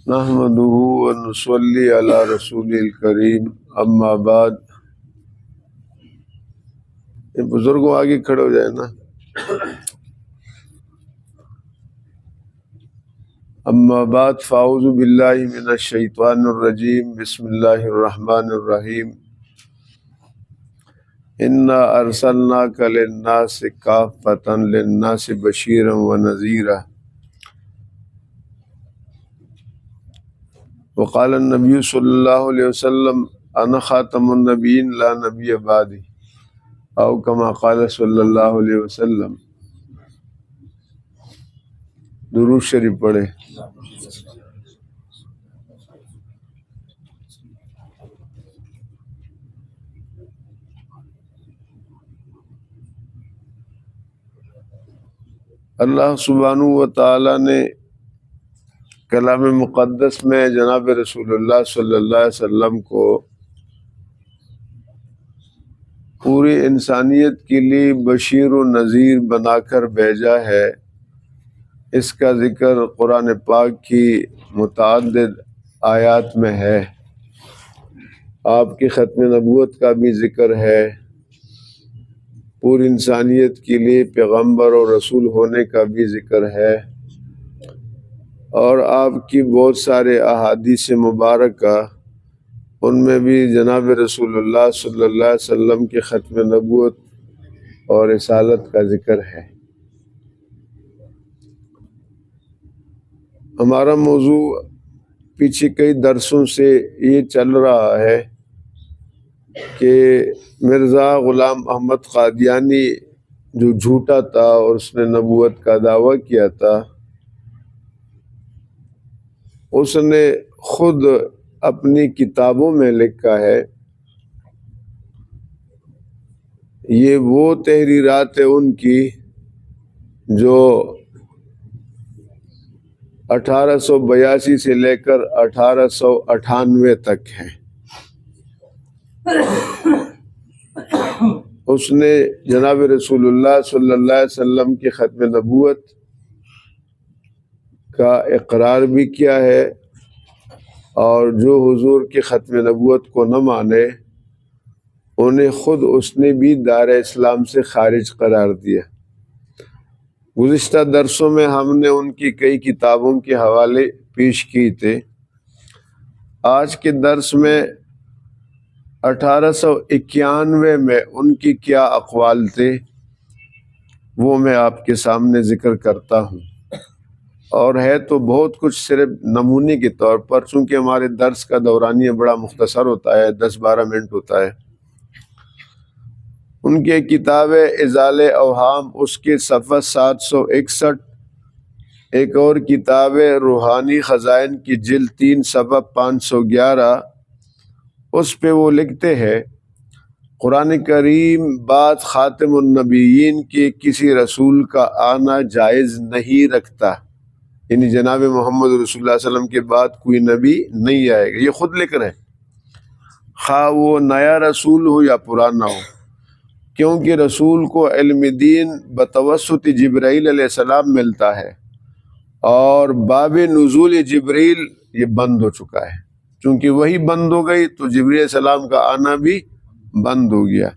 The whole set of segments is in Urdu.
نحمده ونصلي على رسول الکریم اما بعد۔ یہ بزرگوں آگے کھڑے ہو جائے نا۔ اما بعد فاعوذ باللہ من الشیطان الرجیم، بسم اللہ الرحمن الرحیم۔ انا ارسلناک للناس کافۃ للناس بشیرا ونذیرا۔ وقال النبی صلی اللہ علیہ وسلم انا خاتم النبیین لا نبی بعدی، او کما قال صلی اللہ علیہ وسلم۔ درود شریف پڑھے۔ اللہ سبحانہ و تعالیٰ نے کلام مقدس میں جناب رسول اللہ صلی اللہ علیہ وسلم کو پوری انسانیت کے لیے بشیر و نذیر بنا کر بھیجا ہے۔ اس کا ذکر قرآن پاک کی متعدد آیات میں ہے۔ آپ کی ختم نبوت کا بھی ذکر ہے، پوری انسانیت کے لیے پیغمبر اور رسول ہونے کا بھی ذکر ہے، اور آپ کی بہت سارے احادیث مبارکہ، ان میں بھی جناب رسول اللہ صلی اللہ علیہ وسلم کی ختم نبوت اور رسالت کا ذکر ہے۔ ہمارا موضوع پیچھے کئی درسوں سے یہ چل رہا ہے کہ مرزا غلام احمد قادیانی جو جھوٹا تھا اور اس نے نبوت کا دعویٰ کیا تھا، اس نے خود اپنی کتابوں میں لکھا ہے، یہ وہ تحریرات ہیں ان کی جو 1882 سے لے کر 1898 تک ہیں۔ اس نے جناب رسول اللہ صلی اللہ علیہ وسلم کی ختم نبوت کا اقرار بھی کیا ہے، اور جو حضور کی ختم نبوت کو نہ مانے انہیں خود اس نے بھی دار اسلام سے خارج قرار دیا۔ گزشتہ درسوں میں ہم نے ان کی کئی کتابوں کے حوالے پیش کیے تھے۔ آج کے درس میں 1891 میں ان کی کیا اقوال تھے وہ میں آپ کے سامنے ذکر کرتا ہوں، اور ہے تو بہت کچھ، صرف نمونے کے طور پر، چونکہ ہمارے درس کا دورانیہ بڑا مختصر ہوتا ہے، 10-12 منٹ ہوتا ہے۔ ان کی کتاب ازال اوہام، اس کے صفحہ 761، ایک اور کتاب روحانی خزائن کی جلد 3 صفحہ 511، اس پہ وہ لکھتے ہیں قرآن کریم بعد خاتم النبیین کے کسی رسول کا آنا جائز نہیں رکھتا، یعنی جناب محمد رسول اللہ صلی اللہ علیہ وسلم کے بعد کوئی نبی نہیں آئے گا۔ یہ خود لکھ رہے ہیں، خواہ وہ نیا رسول ہو یا پرانا ہو، کیونکہ رسول کو علم دین بتوسط جبرائیل علیہ السلام ملتا ہے، اور باب نزول جبریل یہ بند ہو چکا ہے۔ چونکہ وہی بند ہو گئی تو جبریل علیہ السلام کا آنا بھی بند ہو گیا،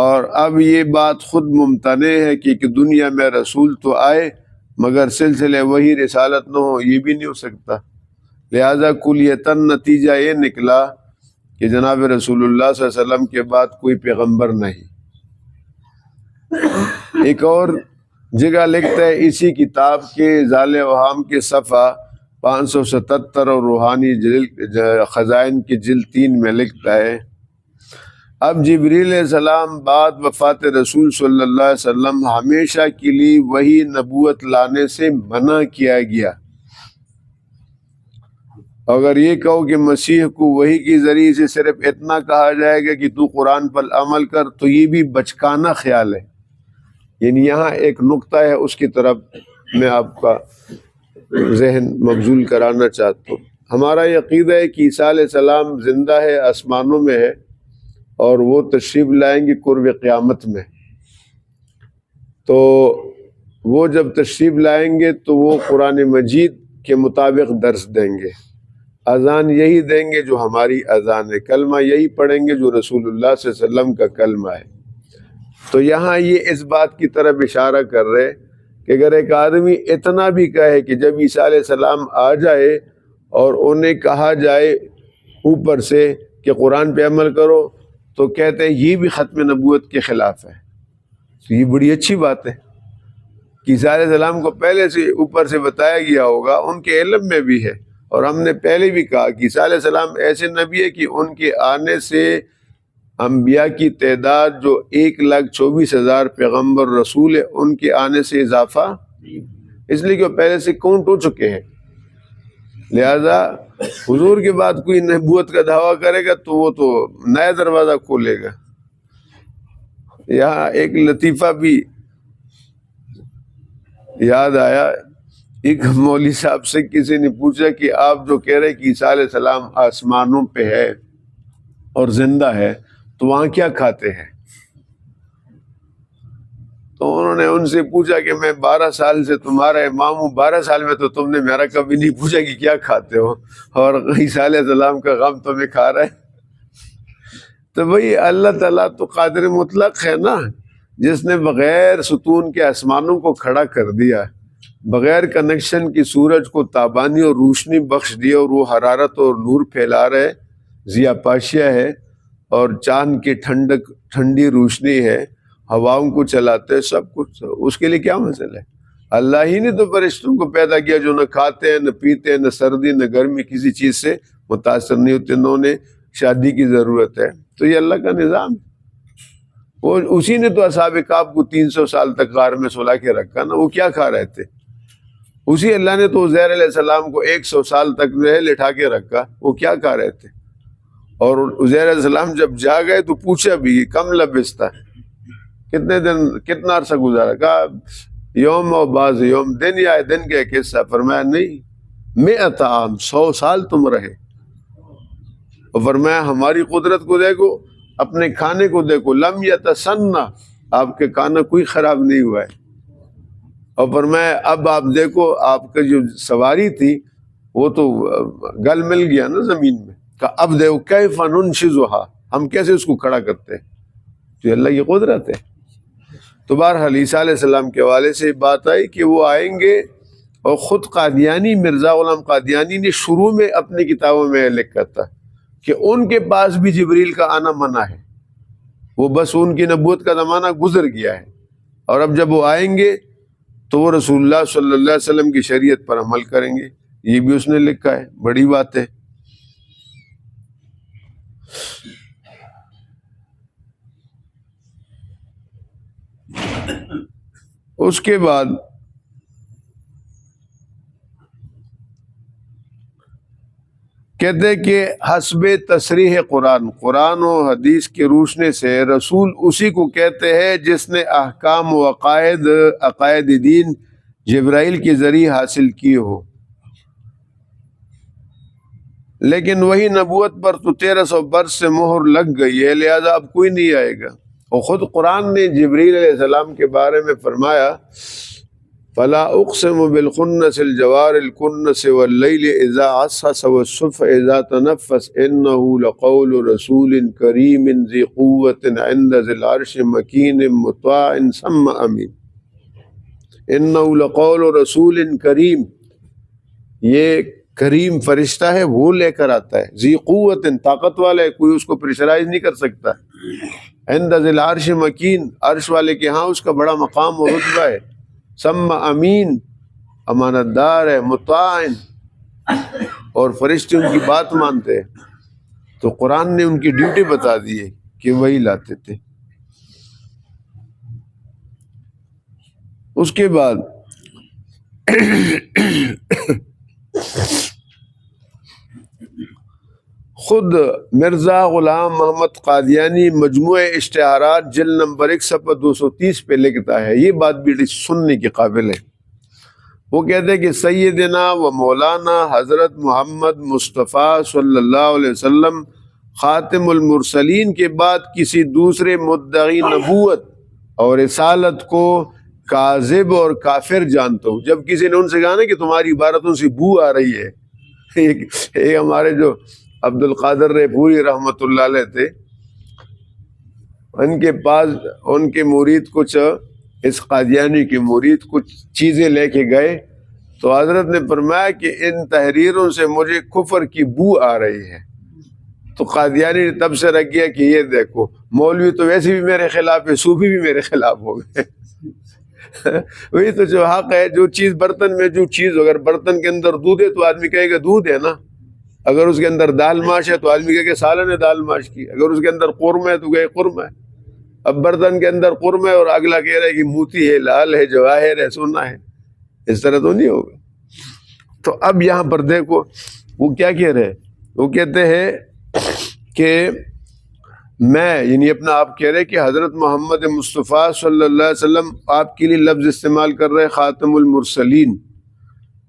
اور اب یہ بات خود ممتنع ہے کہ دنیا میں رسول تو آئے مگر سلسلے وہی رسالت نہ ہو، یہ بھی نہیں ہو سکتا۔ لہذا کلیتاً نتیجہ یہ نکلا کہ جناب رسول اللہ صلی اللہ علیہ وسلم کے بعد کوئی پیغمبر نہیں۔ ایک اور جگہ لکھتا ہے اسی کتاب کے ازال اوہام کے صفحہ 577 اور روحانی خزائن کی جلد 3 میں لکھتا ہے، اب جبریل علیہ السلام بعد وفات رسول صلی اللہ علیہ وسلم ہمیشہ کے لیے وہی نبوت لانے سے منع کیا گیا۔ اگر یہ کہو کہ مسیح کو وحی کے ذریعے سے صرف اتنا کہا جائے گا کہ تو قرآن پر عمل کر، تو یہ بھی بچکانہ خیال ہے۔ یعنی یہاں ایک نقطہ ہے، اس کی طرف میں آپ کا ذہن مبذول کرانا چاہتا ہوں۔ ہمارا یہ عقیدہ ہے کہ عیسیٰ علیہ السلام زندہ ہے، آسمانوں میں ہے، اور وہ تشریف لائیں گے قرب قیامت میں۔ تو وہ جب تشریف لائیں گے تو وہ قرآن مجید کے مطابق درس دیں گے، اذان یہی دیں گے جو ہماری اذان ہے، کلمہ یہی پڑھیں گے جو رسول اللہ صلی اللہ علیہ وسلم کا کلمہ ہے۔ تو یہاں یہ اس بات کی طرف اشارہ کر رہے کہ اگر ایک آدمی اتنا بھی کہے کہ جب عیسیٰ علیہ السلام آ جائے اور انہیں کہا جائے اوپر سے کہ قرآن پہ عمل کرو، تو کہتے ہیں یہ بھی ختم نبوت کے خلاف ہے۔ تو یہ بڑی اچھی بات ہے کہ عیسیٰ علیہ السلام کو پہلے سے اوپر سے بتایا گیا ہوگا، ان کے علم میں بھی ہے، اور ہم نے پہلے بھی کہا کہ عیسیٰ علیہ السلام ایسے نبی ہے کہ ان کے آنے سے انبیاء کی تعداد جو 1,24,000 پیغمبر رسول ہے، ان کے آنے سے اضافہ، اس لیے کہ وہ پہلے سے کاؤنٹ ہو چکے ہیں۔ لہذا حضور کے بعد کوئی نبوت کا دعویٰ کرے گا تو وہ تو نیا دروازہ کھولے گا۔ یہاں ایک لطیفہ بھی یاد آیا، ایک مولوی صاحب سے کسی نے پوچھا کہ آپ جو کہہ رہے کہ عیسیٰ علیہ السلام آسمانوں پہ ہے اور زندہ ہے، تو وہاں کیا کھاتے ہیں؟ تو انہوں نے ان سے پوچھا کہ میں 12 سال سے تمہارا امام ہوں، 12 سال میں تو تم نے میرا کبھی نہیں پوچھا کہ کیا کھاتے ہو، اور عیسیٰ علیہ السلام کا غم تمہیں کھا رہا ہے۔ تو بھئی اللہ تعالیٰ تو قادر مطلق ہے نا، جس نے بغیر ستون کے آسمانوں کو کھڑا کر دیا، بغیر کنیکشن کی سورج کو تابانی اور روشنی بخش دیا، اور وہ حرارت اور نور پھیلا رہے، ضیاء پاشیہ ہے، اور چاند کی ٹھنڈی روشنی ہے، ہواؤں کو چلاتے، سب کچھ، اس کے لیے کیا مسئلہ ہے؟ اللہ ہی نے تو فرشتوں کو پیدا کیا جو نہ کھاتے ہیں، نہ پیتے ہیں، نہ سردی نہ گرمی کسی چیز سے متاثر نہیں ہوتے، نہ انہیں شادی کی ضرورت ہے۔ تو یہ اللہ کا نظام ہے۔ وہ اسی نے تو اصحاب کہف کو 300 سال تک غار میں سلا کے رکھا نا، وہ کیا کھا رہے تھے؟ اسی اللہ نے تو عزیر علیہ السلام کو 100 سال تک جو ہے لٹھا کے رکھا، وہ کیا کھا رہے تھے؟ اور عزیر علیہ السلام جب جا گئے تو پوچھا بھی کم لبستہ، کتنے دن، کتنا عرصہ گزارا؟ کہا یوم و بعض یوم، دن یا دن کا ایک حصہ۔ فرمایا نہیں، 100 عام، 100 سال تم رہے۔ اور فرمایا ہماری قدرت کو دیکھو، اپنے کھانے کو دیکھو، لم یتسنہ، آپ کے کھانا کوئی خراب نہیں ہوا ہے۔ اور فرمایا اب آپ دیکھو، آپ کا جو سواری تھی وہ تو گل مل گیا نا زمین میں، کہ اب دیکھو کیف ننشزھا، ہم کیسے اس کو کھڑا کرتے ہیں۔ تو یہ اللہ کی قدرت ہے۔ تو بہرحال عیسیٰ علیہ السلام کے حوالے سے بات آئی کہ وہ آئیں گے، اور خود قادیانی مرزا غلام قادیانی نے شروع میں اپنی کتابوں میں لکھا تھا کہ ان کے پاس بھی جبریل کا آنا منع ہے، وہ بس ان کی نبوت کا زمانہ گزر گیا ہے، اور اب جب وہ آئیں گے تو وہ رسول اللہ صلی اللہ علیہ وسلم کی شریعت پر عمل کریں گے۔ یہ بھی اس نے لکھا ہے، بڑی بات ہے۔ اس کے بعد کہتے ہیں کہ حسب تصریح قرآن و حدیث کی روشنی سے رسول اسی کو کہتے ہیں جس نے احکام و عقائد دین جبرائیل کے ذریعے حاصل کیے ہو، لیکن وہی نبوت پر تو 1300 برس سے مہر لگ گئی ہے، لہذا اب کوئی نہیں آئے گا۔ اور خود قرآن نے جبریل علیہ السلام کے بارے میں فرمایا فَلَا أُقْسِمُ بِالْخُنَّسِ الْجَوَارِ الْكُنَّسِ وَاللَّيْلِ إِذَا عَسْعَسَ وَالصُّبْحِ إِذَا تَنَفَّسَ إِنَّهُ لَقَوْلُ رَسُولٍ كَرِيمٍ ذِي قُوَّةٍ عِندَ ذِي الْعَرْشِ مَكِينٍ مُّطَاعٍ ثَمَّ أَمِينٍ۔ إِنَّهُ لَقَوْلُ رَسُولٍ كَرِيمٍ، یہ کریم فرشتہ ہے، وہ لے کر آتا ہے، ذی قوت، طاقت والا ہے، کوئی اس کو پریشرائز نہیں کر سکتا، عند ذی العرش مکین، عرش والے کے ہاں اس کا بڑا مقام و رتبہ ہے، ثم امین، امانت دار ہے، مطاع، اور فرشتے ان کی بات مانتے ہیں۔ تو قرآن نے ان کی ڈیوٹی بتا دی ہے کہ وہی لاتے تھے۔ اس کے بعد خود مرزا غلام محمد قادیانی مجموعہ اشتہارات جلد نمبر 1 صفحہ 230 پہ لکھتا ہے، یہ بات بھی سننے کے قابل ہے۔ وہ کہتے ہیں کہ سیدنا و مولانا حضرت محمد مصطفیٰ صلی اللہ علیہ وسلم خاتم المرسلین کے بعد کسی دوسرے مدعی نبوت اور رسالت کو کاذب اور کافر جانتا ہوں. جب کسی نے ان سے کہا نا کہ تمہاری عبارتوں سے بو آ رہی ہے، ایک ہمارے جو عبد القادر پوری رحمت اللہ علیہ تھے، ان کے پاس ان کے مرید کچھ، اس قادیانی کے مرید کچھ چیزیں لے کے گئے، تو حضرت نے فرمایا کہ ان تحریروں سے مجھے کفر کی بو آ رہی ہے. تو قادیانی نے تب سے رکھ گیا کہ یہ دیکھو مولوی تو ویسے بھی میرے خلاف ہے، صوفی بھی میرے خلاف ہو گئے. وہی تو جو حق ہے، جو چیز برتن میں، جو چیز اگر برتن کے اندر دودھ ہے تو آدمی کہے گا دودھ ہے نا، اگر اس کے اندر دال ماش ہے تو آدمی کہے گا سالن نے دال ماش کی، اگر اس کے اندر قرمہ ہے تو کہے قرمہ ہے. اب برتن کے اندر قرمہ ہے اور اگلا کہہ رہا ہے کہ موتی ہے، لال ہے، جواہر ہے، سونا ہے، اس طرح تو نہیں ہوگا. تو اب یہاں پر دیکھو وہ کیا کہہ رہے ہیں، وہ کہتے ہیں کہ میں، یعنی اپنا آپ کہہ رہے کہ حضرت محمد مصطفیٰ صلی اللہ علیہ وسلم آپ کے لیے لفظ استعمال کر رہے خاتم المرسلین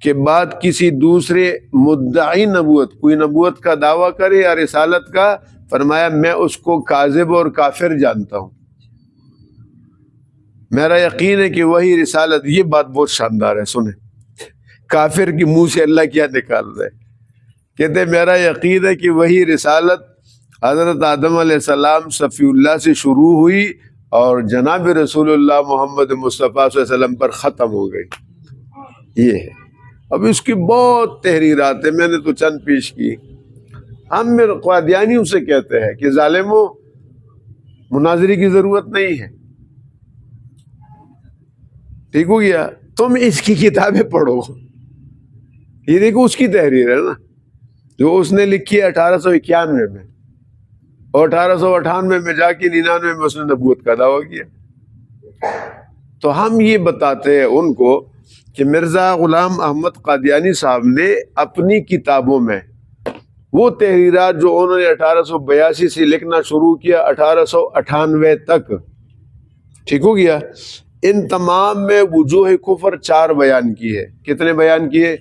کے بعد کسی دوسرے مدعی نبوت، کوئی نبوت کا دعویٰ کرے یا رسالت کا، فرمایا میں اس کو کاذب اور کافر جانتا ہوں. میرا یقین ہے کہ وہی رسالت، یہ بات بہت شاندار ہے، سنیں کافر کی منہ سے اللہ کیا نکال رہے، کہتے میرا یقین ہے کہ وہی رسالت حضرت آدم علیہ السلام صفی اللہ سے شروع ہوئی اور جناب رسول اللہ محمد مصطفیٰ صلی اللہ علیہ وسلم پر ختم ہو گئی. یہ ہے. اب اس کی بہت تحریرات ہیں، میں نے تو چند پیش کی. ہم قادیانیوں سے کہتے ہیں کہ ظالموں، مناظری کی ضرورت نہیں ہے، ٹھیک ہو گیا، تم اس کی کتابیں پڑھو. یہ دیکھو اس کی تحریر ہے نا، جو اس نے لکھی ہے 1891 میں، اور 1898 میں جا کے 99 میں اس نے نبوت کا دعویٰ کیا. تو ہم یہ بتاتے ہیں ان کو کہ مرزا غلام احمد قادیانی صاحب نے اپنی کتابوں میں وہ تحریرات جو انہوں نے 1882 سے لکھنا شروع کیا 1898 تک، ٹھیک ہو گیا، ان تمام میں وجوہ کفر 4 بیان کی ہے. کتنے بیان کیے؟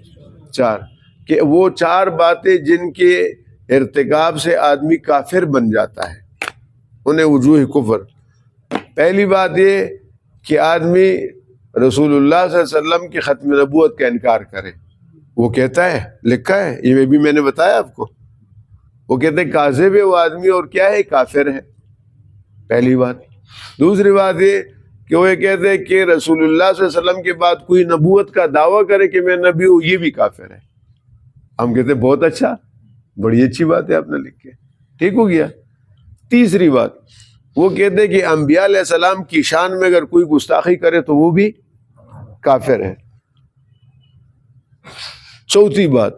4. کہ وہ 4 باتیں جن کے ارتکاب سے آدمی کافر بن جاتا ہے، انہیں وجوہ کفر. پہلی بات یہ کہ آدمی رسول اللہ صلی اللہ علیہ وسلم کی ختم نبوت کا انکار کرے. وہ کہتا ہے، لکھا ہے، یہ بھی میں نے بتایا آپ کو، وہ کہتے ہیں کاذب ہے وہ آدمی اور کیا ہے، کافر ہے. پہلی بات. دوسری بات یہ کہ وہ یہ کہتے ہیں کہ رسول اللہ صلی اللہ علیہ وسلم کے بعد کوئی نبوت کا دعویٰ کرے کہ میں نبی ہوں، یہ بھی کافر ہے. ہم کہتے ہیں بہت اچھا، بڑی اچھی بات ہے آپ نے لکھ کے، ٹھیک ہو گیا. تیسری بات وہ کہتے ہیں کہ انبیاء علیہ السلام کی شان میں اگر کوئی گستاخی کرے تو وہ بھی کافر ہے. چوتھی بات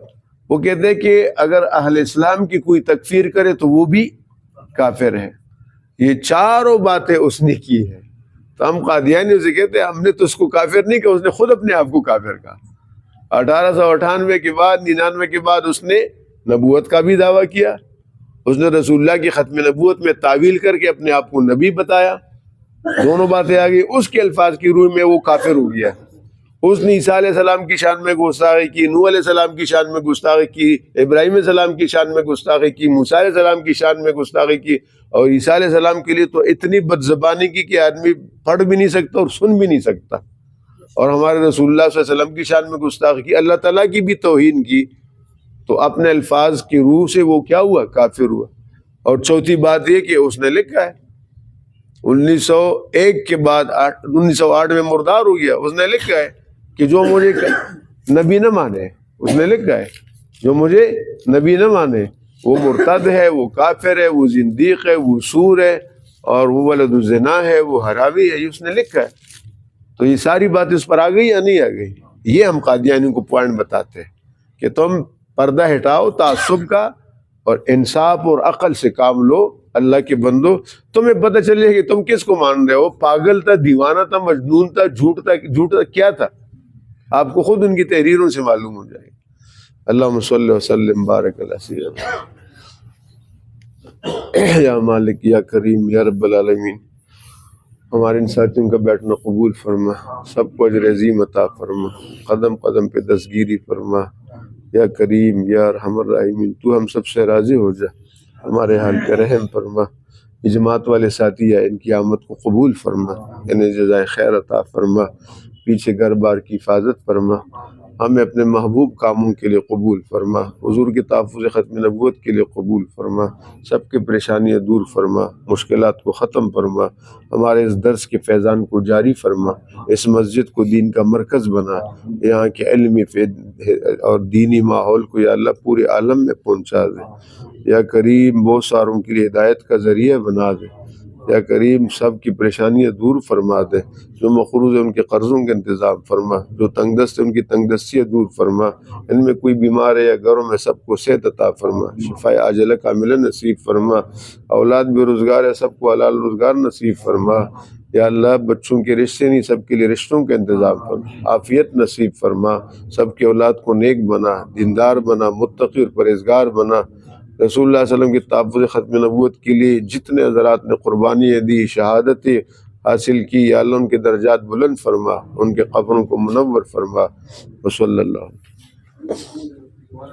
وہ کہتے ہیں کہ اگر اہل اسلام کی کوئی تکفیر کرے تو وہ بھی کافر ہے. یہ 4 باتیں اس نے کی ہے. تو ہم قادیانی سے کہتے ہیں ہم نے تو اس کو کافر نہیں کہا، اس نے خود اپنے آپ کو کافر کہا. 1898 کے بعد 99 کے بعد اس نے نبوت کا بھی دعویٰ کیا، اس نے رسول اللہ کی ختم نبوت میں تعویل کر کے اپنے آپ کو نبی بتایا. دونوں باتیں آ گئی. اس کے الفاظ کی روح میں وہ کافر ہو گیا. اس نے عیسیٰ علیہ السلام کی شان میں گستاخی کی، نوح علیہ السلام کی شان میں گستاخی کی، ابراہیم علیہ السلام کی شان میں گستاخی کی، موسیٰ علیہ السلام کی شان میں گستاخی کی، اور عیسیٰ علیہ السلام کے لیے تو اتنی بد زبانی کی کہ آدمی پڑھ بھی نہیں سکتا اور سن بھی نہیں سکتا. اور ہمارے رسول اللہ صلی اللہ علیہ وسلم کی شان میں گستاخی کی، اللہ تعالیٰ کی بھی توہین کی. تو اپنے الفاظ کی روح سے وہ کیا ہوا؟ کافر ہوا. اور چوتھی بات یہ کہ اس نے لکھا ہے 1901 کے بعد 1908 میں مردار ہو گیا. اس نے لکھا ہے کہ جو مجھے نبی نہ مانے، اس نے لکھا ہے جو مجھے نبی نہ مانے وہ مرتد ہے، وہ کافر ہے، وہ زندیق ہے، وہ سور ہے، اور وہ ولد الزنا ہے، وہ حرامی ہے. یہ اس نے لکھا ہے. تو یہ ساری بات اس پر آ گئی یا نہیں آ گئی؟ یہ ہم قادیانیوں کو پوائنٹ بتاتے ہیں کہ تم پردہ ہٹاؤ تعصب کا اور انصاف اور عقل سے کام لو. اللہ کے بندو، تمہیں پتہ چلے کہ تم کس کو مان رہے ہو، پاگل تھا، دیوانہ تھا، مجنون تھا، جھوٹ تھا، کیا تھا، آپ کو خود ان کی تحریروں سے معلوم ہو جائے گا. اللہم صلی وسلم بارک علی سیدنا یا مالک یا کریم یا رب العالمین. ہمارے ان ساتھیوں کا بیٹھنا قبول فرما، سب کو اجر عظیم عطا فرما، قدم قدم پہ دستگیری فرما. یا کریم یا ارحم الراحمین، تو ہم سب سے راضی ہو جا، ہمارے حال پہ رحم فرما. جماعت والے ساتھی ہیں ان کی آمد کو قبول فرما، انہیں جزائے خیر عطا فرما، پیچھے گھر بار کی حفاظت فرما، ہمیں اپنے محبوب کاموں کے لیے قبول فرما، حضور کے تحفظ ختم نبوت کے لیے قبول فرما، سب کی پریشانیاں دور فرما، مشکلات کو ختم فرما، ہمارے اس درس کے فیضان کو جاری فرما، اس مسجد کو دین کا مرکز بنا، یہاں کے علمی اور دینی ماحول کو یا اللہ پورے عالم میں پہنچا دے، یا کریم بہت ساروں کے لیے ہدایت کا ذریعہ بنا دے، یا کریم سب کی پریشانیاں دور فرما دے، جو مقروض ہے ان کے قرضوں کا انتظام فرما، جو تنگ دست ہے ان کی تنگ دستیاں دور فرما، ان میں کوئی بیمار ہے یا گھروں میں سب کو صحت عطا فرما، شفاء عاجلہ کاملہ نصیب فرما، اولاد بے روزگار ہے سب کو حلال روزگار نصیب فرما، یا اللہ بچوں کے رشتے نہیں سب کے لیے رشتوں کا انتظام فرما، عافیت نصیب فرما، سب کے اولاد کو نیک بنا، دیندار بنا، متقی اور پرہیزگار بنا، رسول اللہ صلی اللہ علیہ وسلم کی تحفظ ختم نبوت کے لیے جتنے حضرات نے قربانیاں دی، شہادتیں حاصل کی، یا اللہ ان کے درجات بلند فرما، ان کے قبروں کو منور فرما، وصلی اللہ